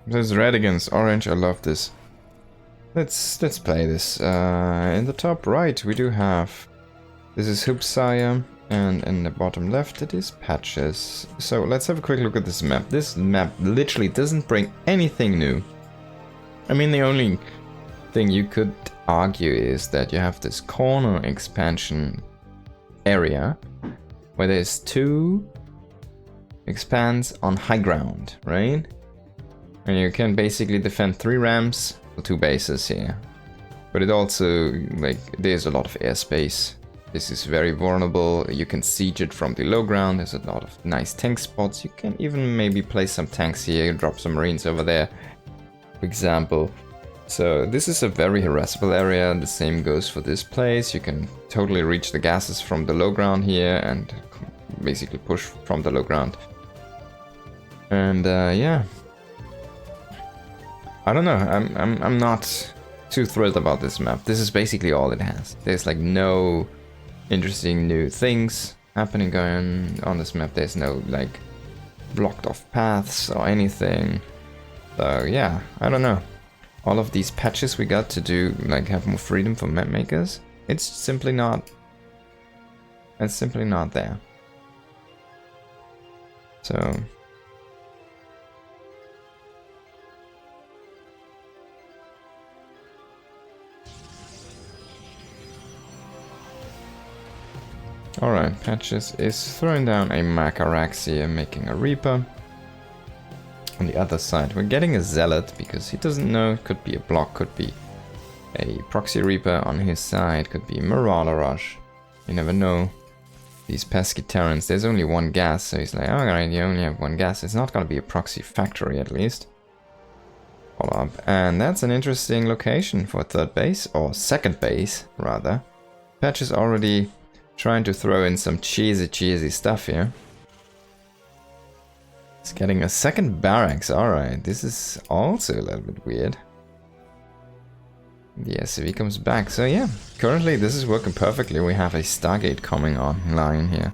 There's red against orange. I love this. Let's play this. In the top right we do have, this is Hupsaiya, and in the bottom left it is Patches. So let's have a quick look at this map. This map literally doesn't bring anything new. I mean, the only thing you could argue is that you have this corner expansion area where there's 2 expands on high ground, right? And you can basically defend 3 ramps, 2 bases here. But it also, like, there's a lot of airspace. This is very vulnerable. You can siege it from the low ground. There's a lot of nice tank spots. You can even maybe place some tanks here, drop some marines over there, for example. So this is a very harassable area. The same goes for this place. You can totally reach the gases from the low ground here and basically push from the low ground. And yeah. I don't know, I'm not too thrilled about this map. This is basically all it has. There's like no interesting new things happening going on this map. There's no like blocked off paths or anything. So yeah, I don't know. All of these patches we got to do, like, have more freedom for map makers, it's simply not there. So alright, Patches is throwing down a Macarax here, making a Reaper. On the other side, we're getting a Zealot, because he doesn't know, it could be a block, could be a Proxy Reaper on his side, could be Marauder Rush. You never know. These pesky Terrans, there's only 1 gas, so he's like, alright, you only have 1 gas. It's not gonna be a Proxy Factory, at least. Follow up. And that's an interesting location for a 3rd base, or 2nd base, rather. Patch is already trying to throw in some cheesy stuff here. It's getting a 2nd barracks, alright. This is also a little bit weird. The SCV comes back, so yeah. Currently this is working perfectly. We have a Stargate coming online here.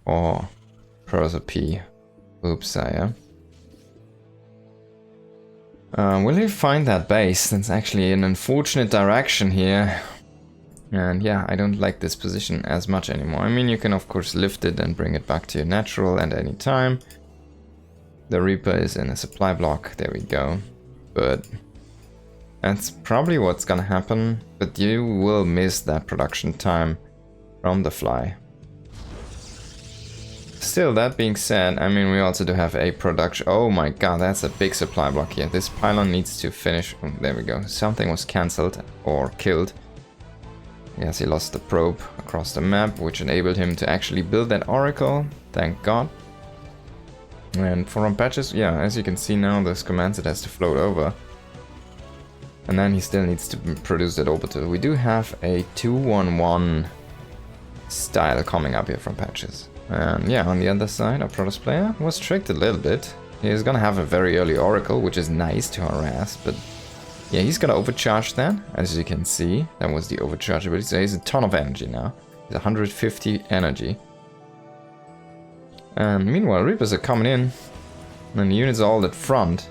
Or Cursor P. Hupsaiya. Will he find that base? That's actually an unfortunate direction here. And yeah, I don't like this position as much anymore. I mean, you can of course lift it and bring it back to your natural at any time. The Reaper is in a supply block, there we go. But that's probably what's gonna happen. But you will miss that production time from the fly. Still, that being said, I mean, we also do have a production. Oh my god, that's a big supply block here. This pylon needs to finish. Oh, there we go. Something was cancelled or killed. Yes, he lost the probe across the map, which enabled him to actually build that oracle. Thank god. And from Patches, yeah, as you can see now, this commands it has to float over. And then he still needs to produce that orbital. We do have a 2-1-1 style coming up here from Patches. And yeah, on the other side, our Protoss player was tricked a little bit. He's gonna have a very early oracle, which is nice to harass, but yeah, he's gonna overcharge that, as you can see. That was the overcharge ability, so he has a ton of energy now. He's 150 energy. And meanwhile, Reapers are coming in, and the units are all at front.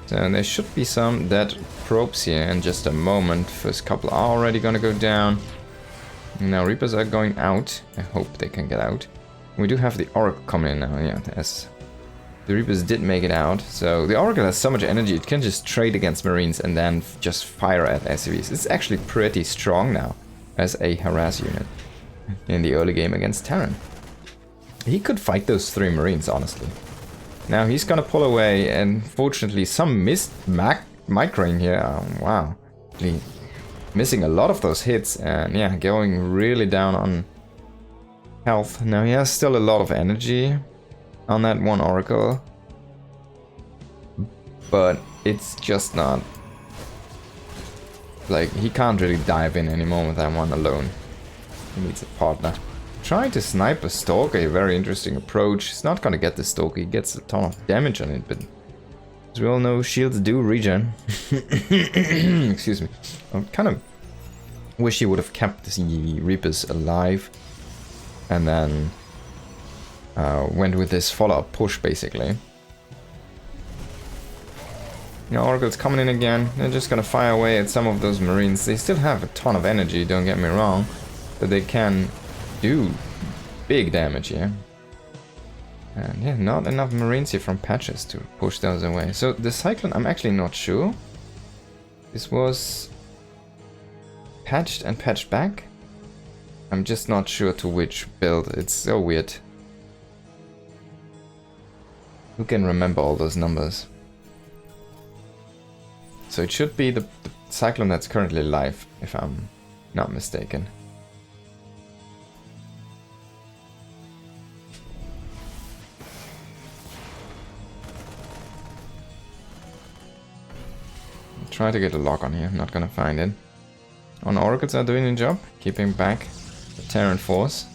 So there should be some dead probes here in just a moment. First couple are already gonna go down. Now Reapers are going out. I hope they can get out. We do have the Oracle coming in now, yeah, as the Reapers did make it out. So the Oracle has so much energy, it can just trade against Marines and then just fire at SCVs. It's actually pretty strong now as a harass unit in the early game against Terran. He could fight those 3 Marines, honestly. Now he's gonna pull away, and fortunately some missed microing here. Wow. Really missing a lot of those hits, and yeah, going really down on health. Now he has still a lot of energy on that 1 Oracle, but it's just not... like, he can't really dive in anymore with that one alone. He needs a partner. Trying to snipe a Stalker, a very interesting approach. He's not gonna get the Stalker, he gets a ton of damage on it, but as we all know, shields do regen. Excuse me. I kind of wish he would have kept the Reapers alive and then went with this follow-up push, basically. You know, Oracle's coming in again. They're just gonna fire away at some of those Marines. They still have a ton of energy, don't get me wrong. But they can do big damage here. And yeah, not enough Marines here from patches to push those away. So the Cyclone, I'm actually not sure. This was patched and patched back. I'm just not sure to which build. It's so weird. Who can remember all those numbers? So it should be the Cyclone that's currently live, if I'm not mistaken. Try to get a lock on here, not gonna find it. On Oracles are doing a job, keeping back the Terran force.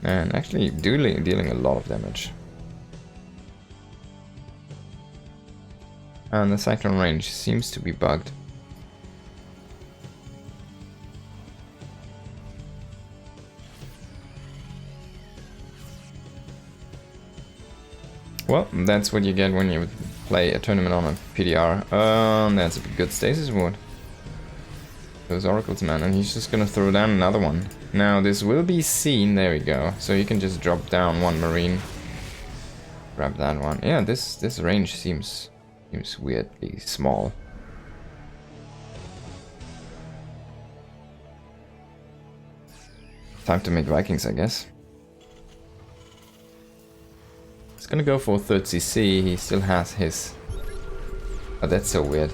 And actually dealing a lot of damage. And the Cyclone range seems to be bugged. Well, that's what you get when you play a tournament on a PTR. That's a good stasis ward. Those Oracles, man, and he's just gonna throw down another one. Now this will be seen, there we go. So you can just drop down one Marine. Grab that one. Yeah, this range seems weirdly small. Time to make Vikings, I guess. He's gonna go for 3rd CC, he still has his... Oh, that's so weird.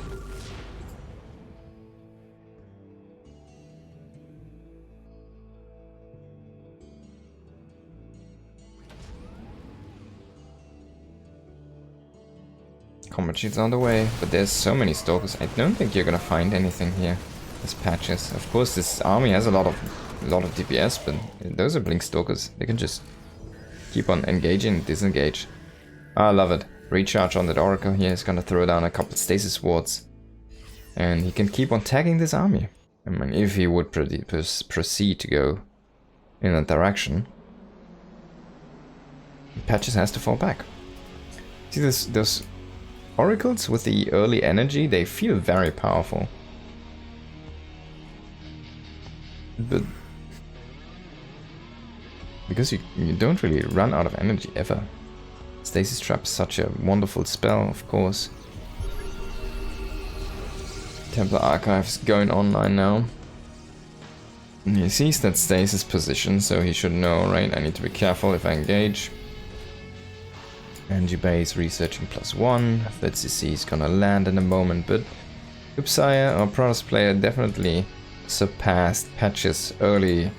Combat shields on the way, but there's so many Stalkers, I don't think you're gonna find anything here. There's patches. Of course this army has a lot of DPS, but those are Blink Stalkers. They can just keep on engaging and disengage. I love it. Recharge on that Oracle here is gonna throw down a couple stasis wards. And he can keep on tagging this army. I mean, if he would proceed to go in that direction. Patches has to fall back. See those Oracles with the early energy, they feel very powerful. But because you don't really run out of energy ever. Stasis Trap's such a wonderful spell, of course. Templar Archives going online now. And he sees that stasis position, so he should know, right? I need to be careful if I engage. Energy base researching +1. That CC is gonna land in a moment, but Hupsaiya, our Protoss player, definitely surpassed Patch's early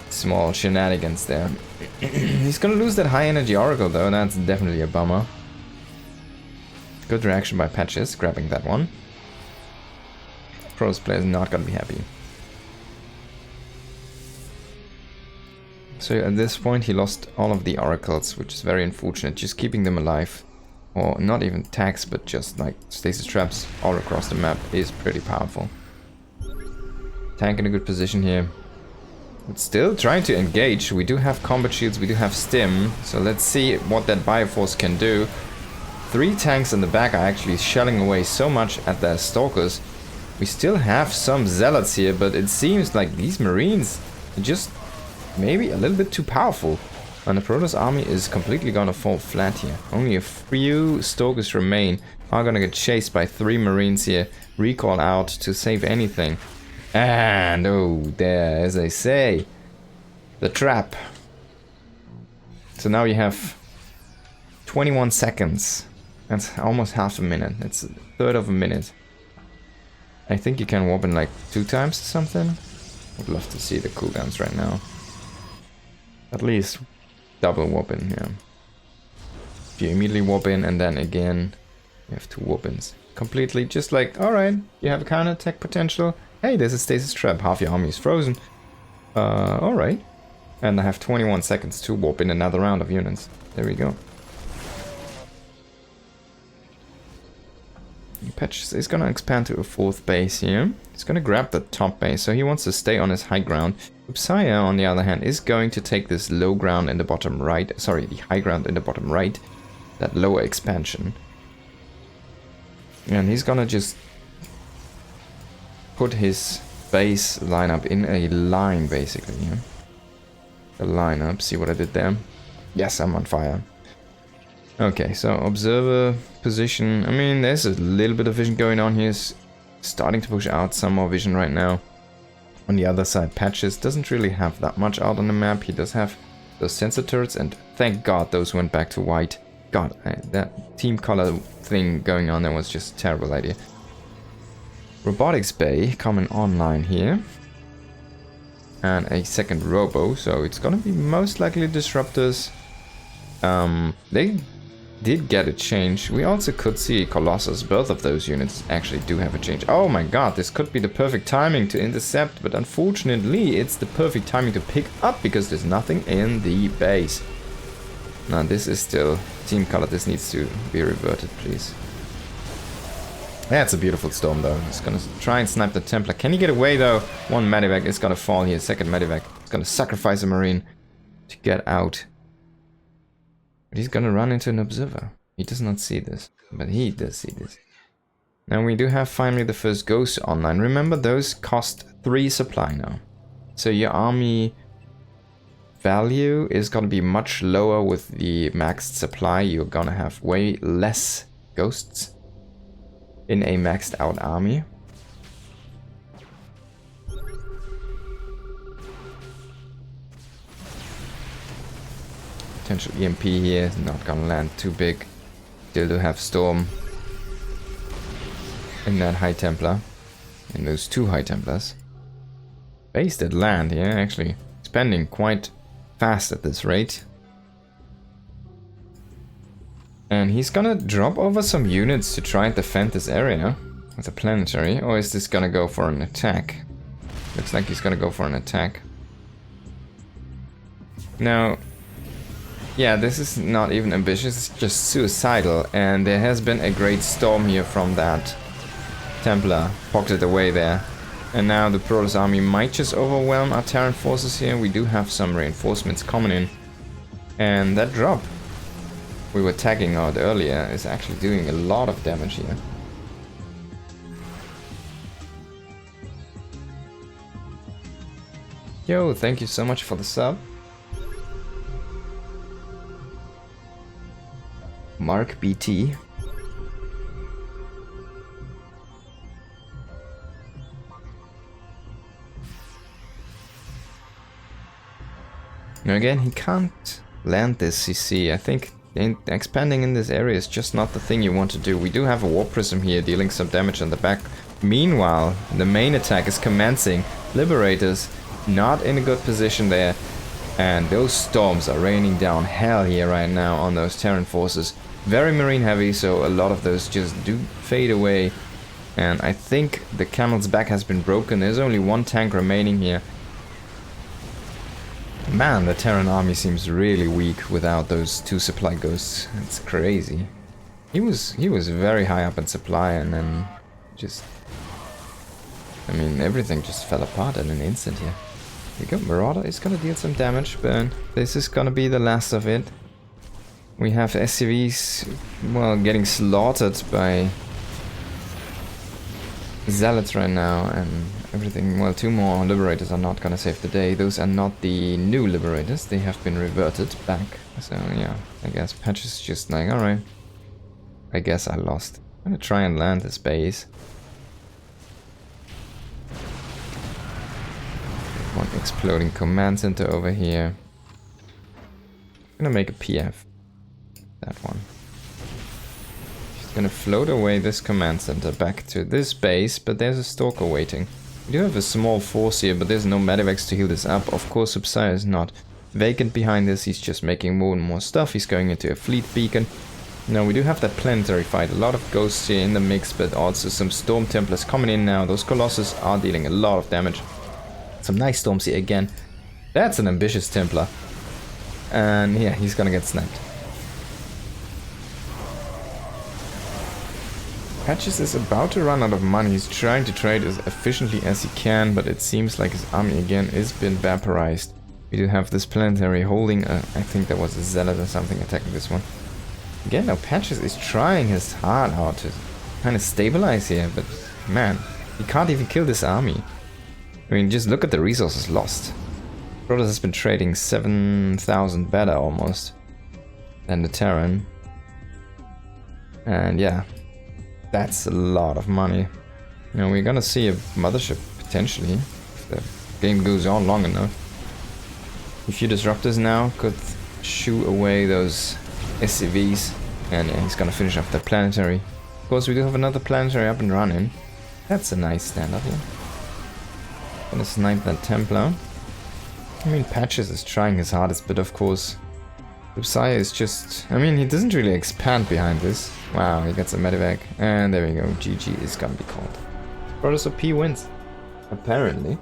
small shenanigans there. He's gonna lose that high energy Oracle though, that's definitely a bummer. Good reaction by Patches, grabbing that one. Protoss player is not gonna be happy. So at this point he lost all of the Oracles, which is very unfortunate, just keeping them alive. Or not even tags, but just like stasis traps all across the map is pretty powerful. Tank in a good position here. But still trying to engage. We do have combat shields, we do have stim, so let's see what that Bioforce can do. 3 tanks in the back are actually shelling away so much at their Stalkers. We still have some Zealots here, but it seems like these Marines are just maybe a little bit too powerful. And the Protoss army is completely gonna fall flat here. Only a few Stalkers remain. Are gonna get chased by 3 Marines here. Recall out to save anything. And oh, there, as I say, the trap. So now you have 21 seconds. That's almost half a minute. That's a third of a minute. I think you can warp in like 2 times or something. Would love to see the cooldowns right now. At least double warp in, yeah. If you immediately warp in and then again, you have 2 warp ins. Completely just like, alright, you have a counter attack potential. Hey, there's a stasis trap, half your army is frozen. Alright. And I have 21 seconds to warp in another round of units. There we go. Patch is gonna expand to a 4th base here. He's gonna grab the top base, so he wants to stay on his high ground. Hupsaiya, on the other hand, is going to take this low ground in the bottom right. Sorry, the high ground in the bottom right. That lower expansion. And he's gonna just put his base lineup in a line, basically. Yeah? The lineup, see what I did there? Yes, I'm on fire. Okay, so observer position. I mean, there's a little bit of vision going on here. He's starting to push out some more vision right now. On the other side, Patches doesn't really have that much out on the map. He does have those sensor turrets, and thank God those went back to white. God, that team color thing going on there was just a terrible idea. Robotics bay coming online here. And a second robo, so it's gonna be most likely disruptors. They did get a change. We also could see Colossus. Both of those units actually do have a change. Oh my god, this could be the perfect timing to intercept, but unfortunately it's the perfect timing to pick up because there's nothing in the base. Now this is still team color. This needs to be reverted, please. That's a beautiful storm though. He's gonna try and snipe the Templar. Can he get away though? One medevac is gonna fall here. Second medevac is gonna sacrifice a marine to get out. But he's gonna run into an observer. He does not see this, but he does see this. Now we do have finally the first ghost online. Remember, those cost 3 supply now. So your army value is gonna be much lower with the maxed supply. You're gonna have way less ghosts in a maxed out army. Potential EMP here, not gonna land too big. Still do have Storm in that High Templar, in those 2 High Templars. Based at land here, actually expanding quite fast at this rate. And he's gonna drop over some units to try and defend this area with a planetary, or is this gonna go for an attack? Looks like he's gonna go for an attack. Now, yeah, this is not even ambitious, it's just suicidal, and there has been a great storm here from that Templar pocketed away there. And now the Protoss army might just overwhelm our Terran forces here. We do have some reinforcements coming in. And that drop we were tagging out earlier is actually doing a lot of damage here. Yo, thank you so much for the sub. Mark BT. Now again, he can't land this CC. I think expanding in this area is just not the thing you want to do. We do have a War Prism here dealing some damage on the back. Meanwhile, the main attack is commencing. Liberators not in a good position there. And those storms are raining down hell here right now on those Terran forces. Very marine heavy, so a lot of those just do fade away. And I think the camel's back has been broken. There's only 1 tank remaining here. Man, the Terran army seems really weak without those 2 supply ghosts. It's crazy. He was very high up in supply, and then just, I mean, everything just fell apart in an instant here. Here we go. Marauder is gonna deal some damage, but this is gonna be the last of it. We have SCVs, well, getting slaughtered by Zealots right now, and everything. Well, 2 more Liberators are not gonna save the day. Those are not the new Liberators. They have been reverted back. So yeah, I guess Patch is just like, alright, I guess I lost. I'm gonna try and land this base. One exploding command center over here. I'm gonna make a PF. That one. She's gonna float away this command center back to this base, but there's a Stalker waiting. We do have a small force here, but there's no medevacs to heal this up. Of course, Hupsaiya is not vacant behind this. He's just making more and more stuff. He's going into a fleet beacon. Now, we do have that planetary fight. A lot of ghosts here in the mix, but also some Storm Templars coming in now. Those Colossus are dealing a lot of damage. Some nice storms here again. That's an ambitious Templar. And yeah, he's gonna get sniped. Patches is about to run out of money. He's trying to trade as efficiently as he can, but it seems like his army again is been vaporized. We do have this planetary holding, I think that was a Zealot or something attacking this one. Again, now Patches is trying his heart out to kind of stabilize here, but man, he can't even kill this army. I mean, just look at the resources lost. Protoss has been trading 7,000 better almost than the Terran. And yeah, that's a lot of money. You know, we're gonna see a mothership potentially if the game goes on long enough. A few disruptors now could shoo away those SCVs, and yeah, he's gonna finish off the planetary. Of course, we do have another planetary up and running. That's a nice standoff here. Gonna snipe that Templar. I mean, Patches is trying his hardest, but of course, Hupsaiya is just... I mean, he doesn't really expand behind this. Wow, he gets a medevac. And there we go, GG is gonna be called. Protoss OP wins. Apparently.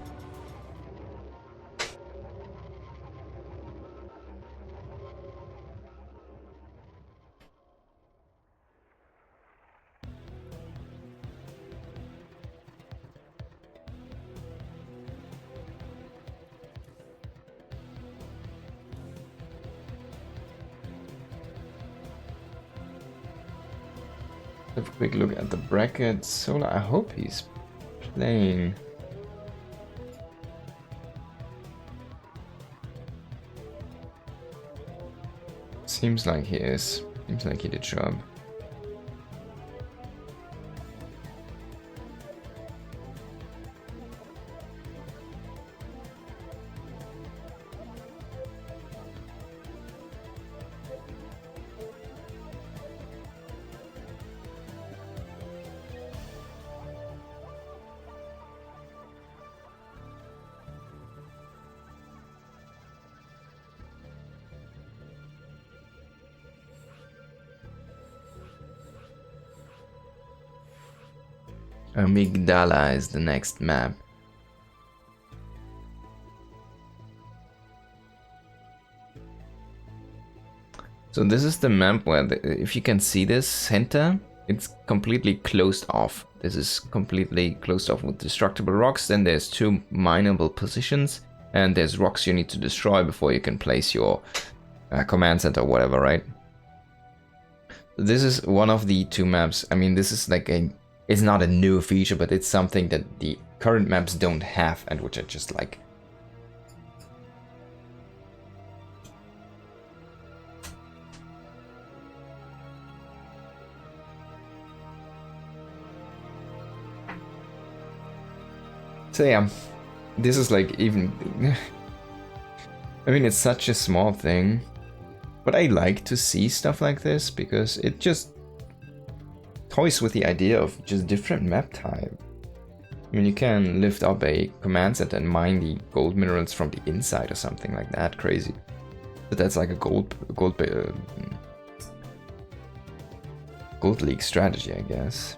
Have a quick look at the bracket. Solar, I hope he's playing. Seems like he is. Seems like he did show up. Amygdala is the next map. So this is the map where, if you can see this center, it's completely closed off. This is completely closed off with destructible rocks. Then there's two mineable positions, and there's rocks you need to destroy before you can place your command center or whatever, right? This is one of the two maps. I mean, this is like a... It's not a new feature, but it's something that the current maps don't have, and which I just like. So yeah, this is like even... I mean, it's such a small thing, but I like to see stuff like this because it just toys with the idea of just different map type. I mean, you can lift up a command center and mine the gold minerals from the inside or something like that. Crazy. But that's like a gold league strategy, I guess.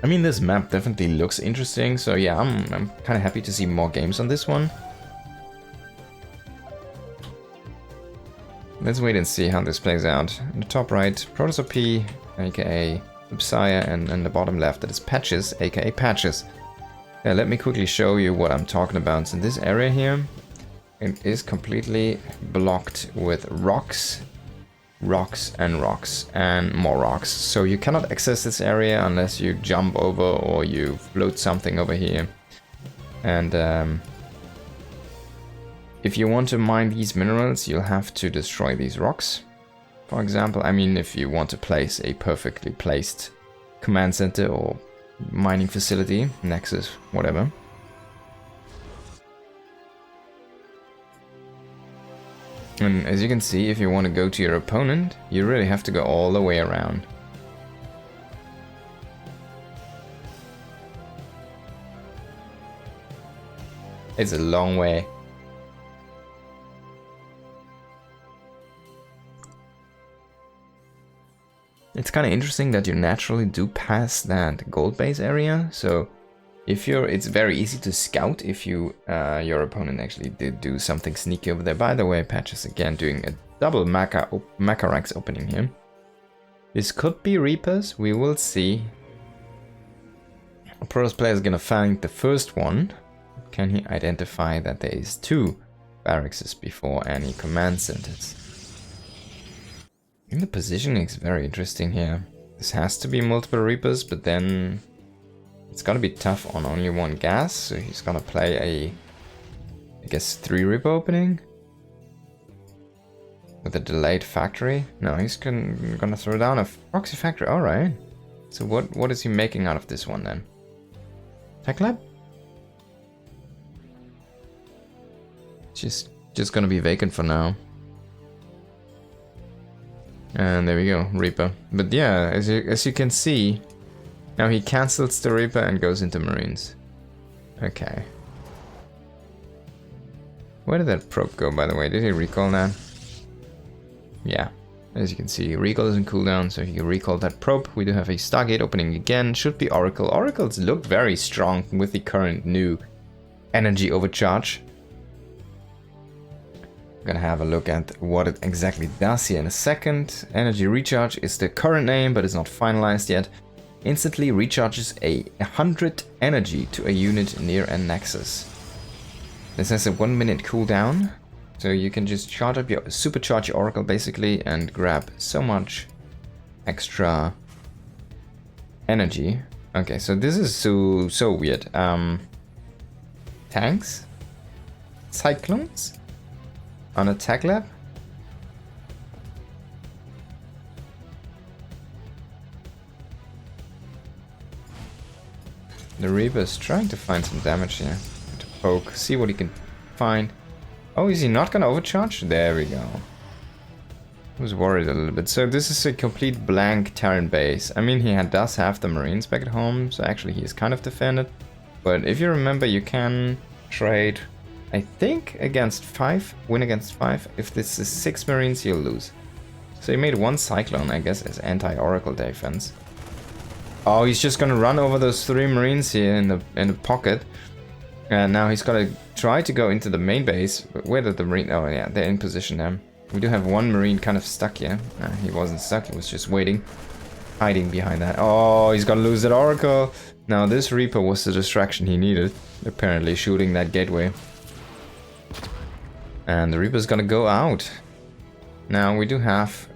I mean, this map definitely looks interesting, so yeah, I'm kind of happy to see more games on this one. Let's wait and see how this plays out. In the top right, Protoss OP, aka Hupsaiya, and in the bottom left, that is Patches, aka Patches. Yeah, let me quickly show you what I'm talking about. So this area here, it is completely blocked with rocks, rocks, and rocks, and more rocks. So you cannot access this area unless you jump over or you float something over here. And if you want to mine these minerals, you'll have to destroy these rocks. For example, I mean, if you want to place a perfectly placed command center or mining facility, nexus, whatever. And as you can see, if you want to go to your opponent, you really have to go all the way around. It's a long way. It's kind of interesting that you naturally do pass that gold base area, so if you're, it's very easy to scout if you your opponent actually did do something sneaky over there. By the way, Patches again doing a double Macaranx opening here. This could be Reapers, we will see. A Protoss player is gonna find the first one. Can he identify that there is two barracks before any command centers? And the positioning is very interesting here. This has to be multiple Reapers, but then it's gonna be tough on only one gas, so he's gonna play a, I guess, 3 Reaper opening? With a delayed factory? No, he's gonna throw down a proxy factory, alright. So what is he making out of this one then? Tech lab? Just gonna be vacant for now. And there we go, Reaper. But yeah, as you can see, now he cancels the Reaper and goes into Marines. Okay. Where did that probe go, by the way? Did he recall that? Yeah. As you can see, recall doesn't cool down, so he can recall that probe. We do have a Stargate opening again. Should be Oracle. Oracles look very strong with the current new energy overcharge. I'm gonna have a look at what it exactly does here in a second. Energy recharge is the current name, but it's not finalized yet. Instantly recharges 100 energy to a unit near a nexus. This has a 1-minute cooldown. So you can just charge up your supercharge your Oracle basically and grab so much extra energy. Okay, so this is so weird. Tanks? Cyclones? On a tech lab? The Reaper is trying to find some damage here. To poke, see what he can find. Oh, is he not gonna overcharge? There we go. I was worried a little bit. So this is a complete blank Terran base. I mean, he does have the Marines back at home, so actually he is kind of defended. But if you remember, you can trade, I think, against 5, win against 5. If this is 6 Marines, you'll lose. So he made 1 Cyclone, I guess, as anti-Oracle defense. Oh, he's just gonna run over those 3 Marines here in the pocket. And now he's gotta try to go into the main base. But where did the Marine... Oh yeah, they're in position there. We do have 1 Marine kind of stuck here. He wasn't stuck, he was just waiting. Hiding behind that. Oh, he's gonna lose that Oracle. Now this Reaper was the distraction he needed. Apparently shooting that gateway. And the Reaper's gonna go out. Now we do have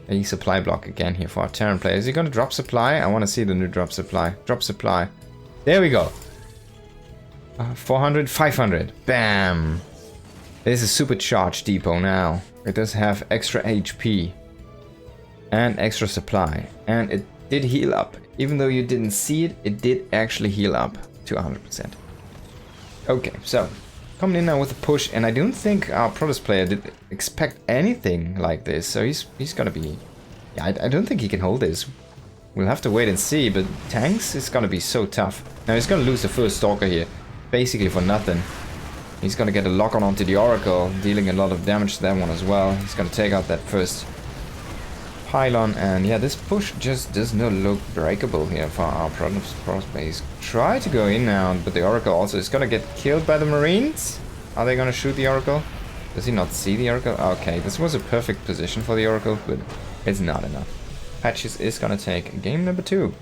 a supply block again here for our Terran player. Is he gonna drop supply? I wanna see the new drop supply. Drop supply. There we go. 400, 500. Bam! It is a supercharged depot now. It does have extra HP. And extra supply. And it did heal up. Even though you didn't see it, it did actually heal up to 100%. Okay, so coming in now with a push. And I don't think our Protoss player did expect anything like this. So he's gonna be... Yeah, I don't think he can hold this. We'll have to wait and see. But tanks is gonna be so tough. Now he's gonna lose the first Stalker here. Basically for nothing. He's gonna get a lock-on onto the Oracle, dealing a lot of damage to that one as well. He's gonna take out that first pylon, and yeah, this push just does not look breakable here for our Protoss base. Try to go in now, but the Oracle also is gonna get killed by the Marines. Are they gonna shoot the Oracle? Does he not see the Oracle? Okay, this was a perfect position for the Oracle, but it's not enough. Patches is gonna take game number 2.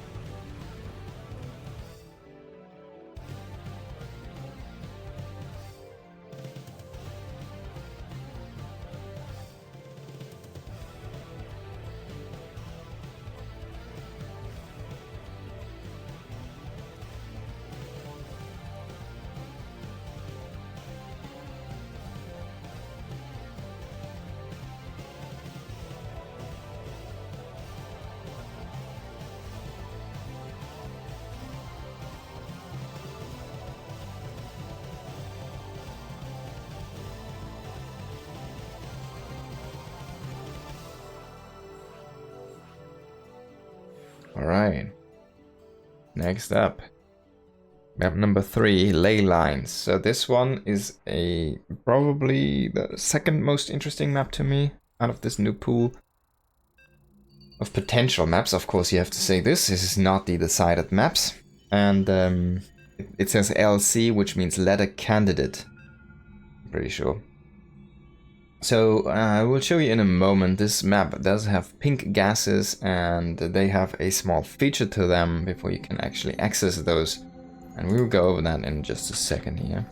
Alright, next up, map number 3, ley lines. So this one is probably the second most interesting map to me out of this new pool of potential maps. Of course, you have to say this is not the decided maps. And it says LC, which means letter candidate, I'm pretty sure. So I will show you in a moment. This map does have pink gases and they have a small feature to them before you can actually access those. And we will go over that in just a second here.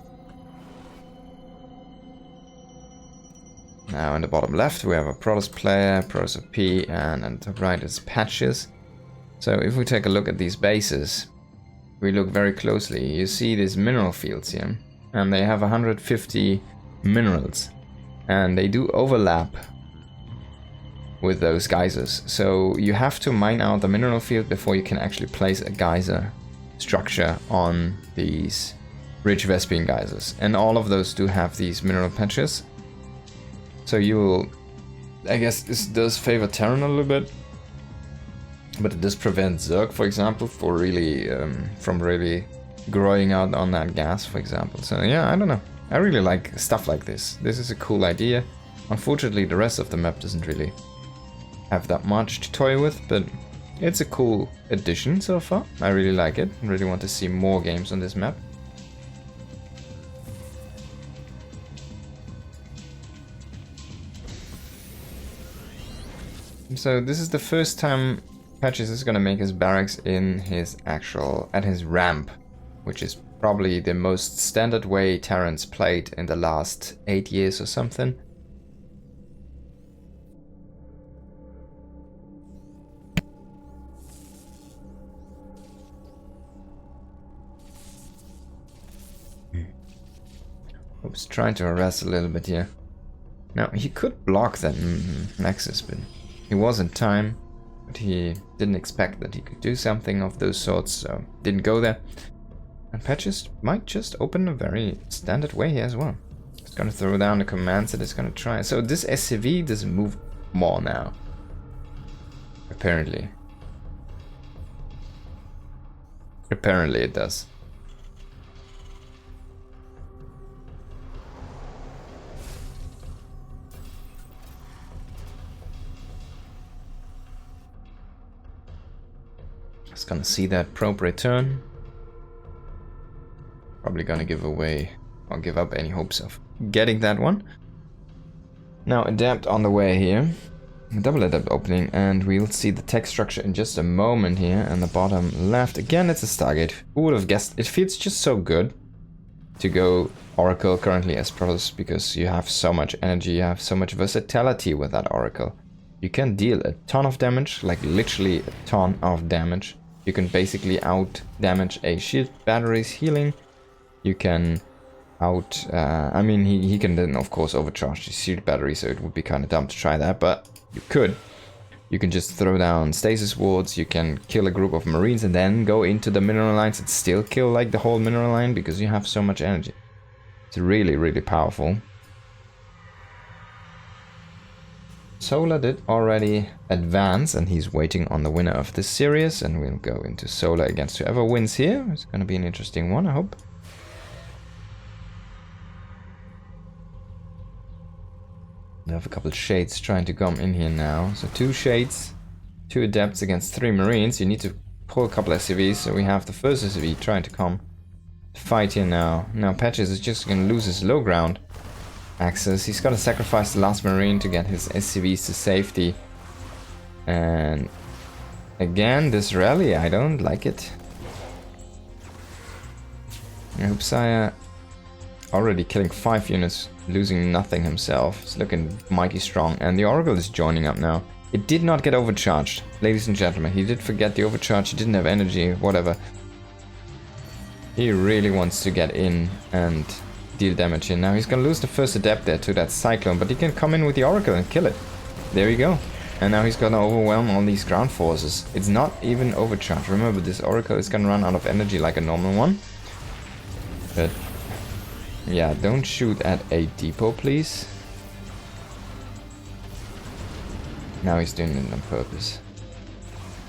Now in the bottom left we have a Protoss player, Protoss OP, and on the right is Patches. So if we take a look at these bases, we look very closely, you see these mineral fields here, and they have 150 minerals, and they do overlap with those geysers. So you have to mine out the mineral field before you can actually place a geyser structure on these rich Vespian geysers, and all of those do have these mineral patches. So you'll, I guess this does favor Terran a little bit, but it does prevent Zerg, for example, for really from really growing out on that gas, for example. So yeah, I don't know. I really like stuff like this. This is a cool idea. Unfortunately, the rest of the map doesn't really have that much to toy with, but it's a cool addition so far. I really like it. I really want to see more games on this map. So this is the first time Patches is gonna make his barracks in his at his ramp, which is probably the most standard way Terrans played in the last 8 years or something. Oops, trying to harass a little bit here. Now, he could block that Nexus, but he was in time. But he didn't expect that he could do something of those sorts, so didn't go there. And Patches might just open a very standard way here as well. It's gonna throw down the commands that it's gonna try. So this SCV does move more now. Apparently. Apparently it does. Just gonna see that probe return. Probably gonna give away or give up any hopes of getting that one. Now adapt on the way here. Double adapt opening, and we'll see the text structure in just a moment here. And the bottom left, again it's a Stargate. Who would have guessed? It feels just so good to go Oracle currently as Protoss, because you have so much energy, you have so much versatility with that Oracle. You can deal a ton of damage, like literally a ton of damage. You can basically out damage a shield battery's healing. You can out, I mean, he can then of course overcharge the shield battery, so it would be kind of dumb to try that, but you could. You can just throw down stasis wards, you can kill a group of marines and then go into the mineral lines and still kill like the whole mineral line because you have so much energy. It's really, really powerful. Solar did already advance, and he's waiting on the winner of this series, and we'll go into Solar against whoever wins here. It's going to be an interesting one, I hope. We have a couple of shades trying to come in here now. So 2 shades, 2 adepts against 3 marines. You need to pull a couple SCVs, so we have the first SCV trying to come to fight here now. Now Patches is just going to lose his low ground access. He's got to sacrifice the last marine to get his SCVs to safety. And again, this rally, I don't like it. Hupsaiya already killing 5 units, losing nothing himself. It's looking mighty strong. And the Oracle is joining up now. It did not get overcharged, ladies and gentlemen. He did forget the overcharge. He didn't have energy, whatever. He really wants to get in and deal damage here. Now he's gonna lose the first adept there to that Cyclone, but he can come in with the Oracle and kill it. There you go. And now he's gonna overwhelm all these ground forces. It's not even overcharged. Remember, this Oracle is gonna run out of energy like a normal one. But yeah, don't shoot at a depot, please. Now he's doing it on purpose.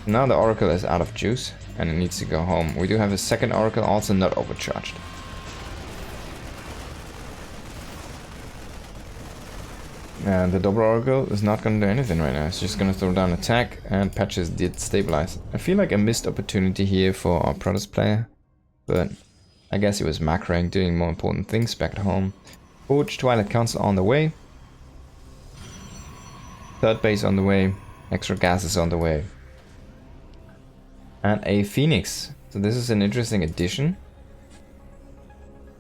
Now the Oracle is out of juice and it needs to go home. We do have a second Oracle, also not overcharged. And the double Oracle is not going to do anything right now. It's just going to throw down attack, and Patches did stabilize. I feel like a missed opportunity here for our Protoss player, but I guess he was macroing, doing more important things back at home. Forge, Twilight Council on the way. Third base on the way. Extra gases on the way. And a Phoenix. So this is an interesting addition.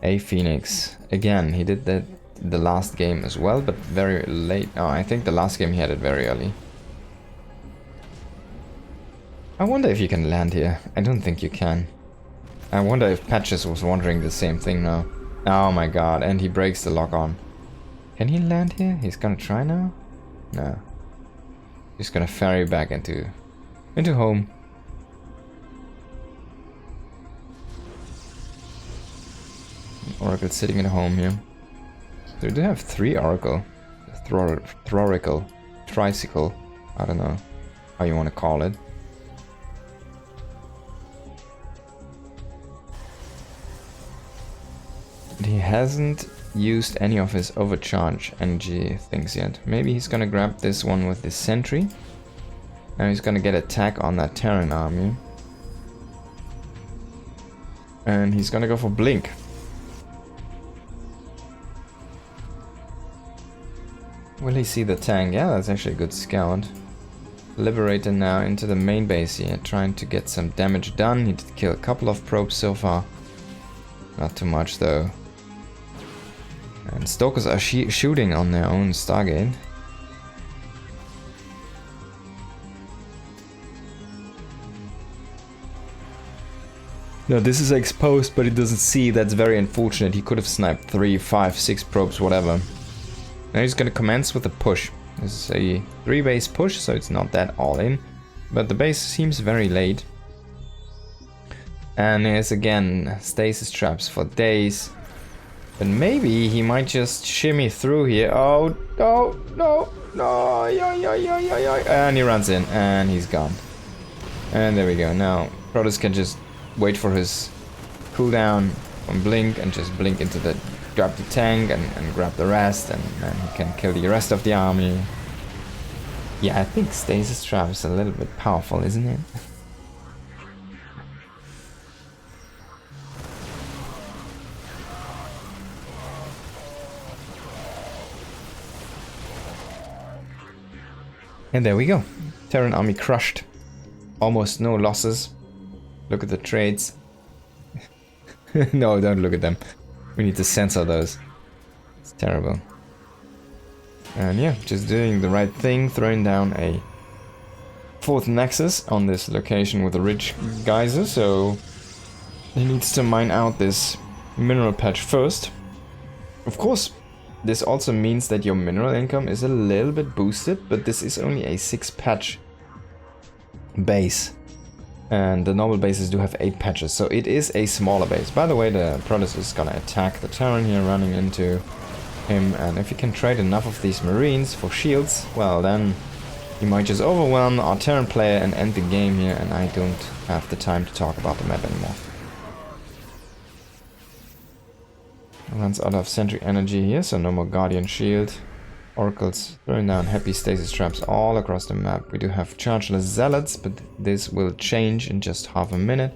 A Phoenix. Again, he did that the last game as well, but very late. Oh, I think the last game he had it very early. I wonder if you can land here. I don't think you can. I wonder if Patches was wondering the same thing now. Oh my god, and he breaks the lock on. Can he land here? He's gonna try now? No. He's gonna ferry back into home. Oracle sitting at home here. So we do have 3 Oracle. Thorical. Tricycle. I don't know how you want to call it. But he hasn't used any of his overcharge energy things yet. Maybe he's gonna grab this one with this sentry. Now he's gonna get attack on that Terran army. And he's gonna go for blink. Will he see the tank? Yeah, that's actually a good scout. Liberator now into the main base here, trying to get some damage done. He did kill a couple of probes so far. Not too much though. And Stokers are shooting on their own Stargate. No, this is exposed, but he doesn't see. That's very unfortunate. He could have sniped 3, 5, 6 probes, whatever. Now he's gonna commence with a push. This is a 3 base push, so it's not that all in. But the base seems very late. And there's again stasis traps for days. But maybe he might just shimmy through here. Oh, no, no, no, and he runs in, and he's gone. And there we go. Now, Protoss can just wait for his cooldown from Blink and just blink into the... grab the tank and grab the rest, and then he can kill the rest of the army. Yeah, I think stasis trap is a little bit powerful, isn't it? And there we go. Terran army crushed. Almost no losses. Look at the trades. No, don't look at them. We need to censor those. It's terrible. And yeah, just doing the right thing, throwing down a 4th nexus on this location with a rich geyser, so he needs to mine out this mineral patch first. Of course, this also means that your mineral income is a little bit boosted, but this is only a 6 patch base. And the normal bases do have 8 patches, so it is a smaller base. By the way, the Protoss is gonna attack the Terran here, running into him. And if you can trade enough of these Marines for shields, well then you might just overwhelm our Terran player and end the game here. And I don't have the time to talk about the map anymore. Runs out of sentry energy here, so no more Guardian Shield. Oracles throwing down happy stasis traps all across the map. We do have chargeless zealots, but this will change in just half a minute.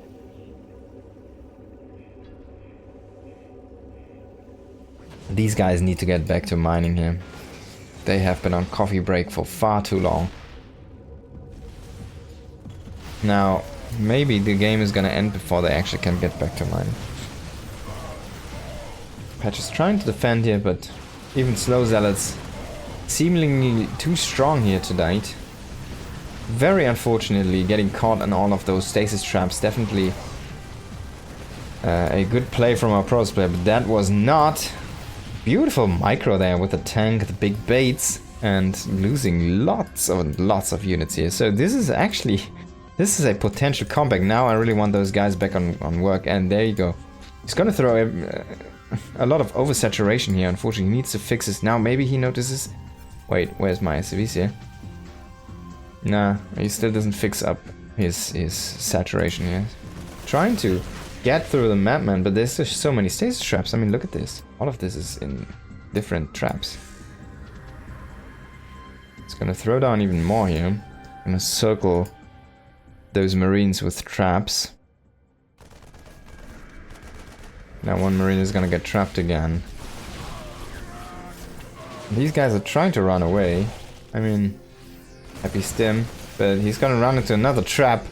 These guys need to get back to mining here. They have been on coffee break for far too long. Now, maybe the game is gonna end before they actually can get back to mining. Patch is trying to defend here, but even slow zealots seemingly too strong here tonight. Very unfortunately, getting caught in all of those stasis traps. Definitely a good play from our Protoss player, but that was not. Beautiful micro there with the tank, the big baits, and losing lots of units here. So this is actually, this is a potential comeback. Now I really want those guys back on work, and there you go. He's gonna throw a lot of oversaturation here. Unfortunately, he needs to fix this. Now maybe he notices. Wait, where's my SCVs here? Nah, he still doesn't fix up his saturation here. Trying to get through the map, man, but there's just so many stasis traps. I mean, look at this. All of this is in different traps. It's gonna throw down even more here. Gonna circle those Marines with traps. Now one Marine is gonna get trapped again. These guys are trying to run away. I mean, happy stim, but he's gonna run into another trap.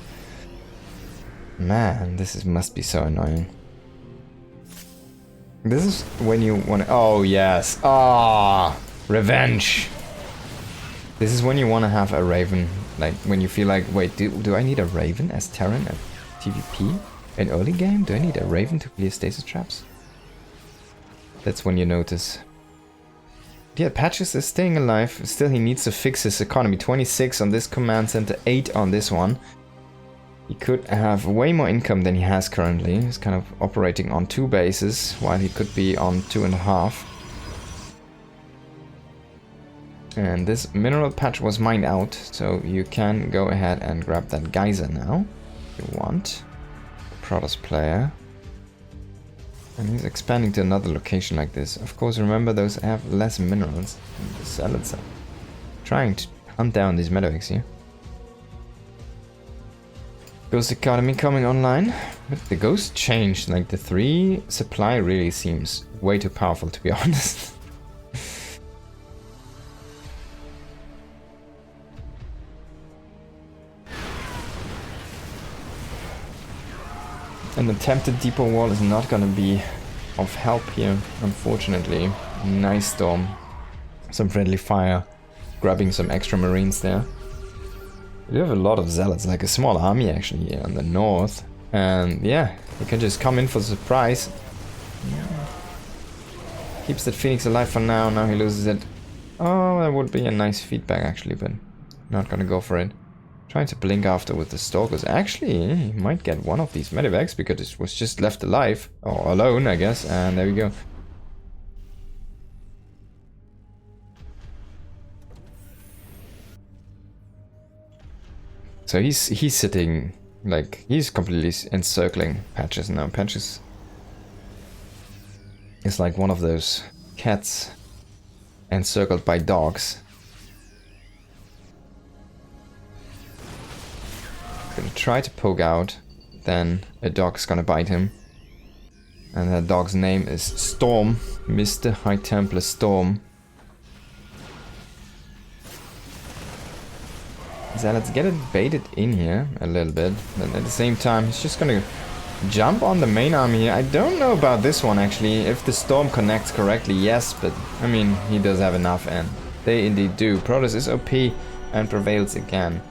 Man, this must be so annoying. This is when you want to... Oh, yes. Ah, revenge. This is when you want to have a Raven Like, when you feel like, wait, do I need a Raven as Terran at TVP? In early game? Do I need a Raven to clear stasis traps? That's when you notice. Yeah, Patches is staying alive. Still, he needs to fix his economy. 26 on this command center, 8 on this one. He could have way more income than he has currently. He's kind of operating on 2 bases, while he could be on 2.5. And this mineral patch was mined out, so you can go ahead and grab that geyser now, if you want. Protoss player. And he's expanding to another location like this. Of course, remember, those have less minerals than the zealots are trying to hunt down these medevacs here. Ghost economy coming online. But the ghost changed, like the 3 supply really seems way too powerful, to be honest. An attempted depot wall is not gonna be of help here, unfortunately. Nice storm. Some friendly fire. Grabbing some extra marines there. We do have a lot of zealots, like a small army actually here on the north. And yeah, you can just come in for the surprise. Keeps that Phoenix alive for now, now he loses it. Oh, that would be a nice feedback actually, but not gonna go for it. Trying to blink after with the stalkers. Actually, he might get one of these medevacs because it was just left alive. Or alone, I guess. And there we go. So he's sitting, like, he's completely encircling Patches now. Patches is like one of those cats encircled by dogs. Gonna try to poke out, then a dog's gonna bite him. And that dog's name is Storm, Mr. High Templar Storm. So let's get it baited in here a little bit, but at the same time he's just gonna jump on the main army here. I don't know about this one actually, if the Storm connects correctly, yes, but I mean, he does have enough, and they indeed do. Protoss is OP and prevails again.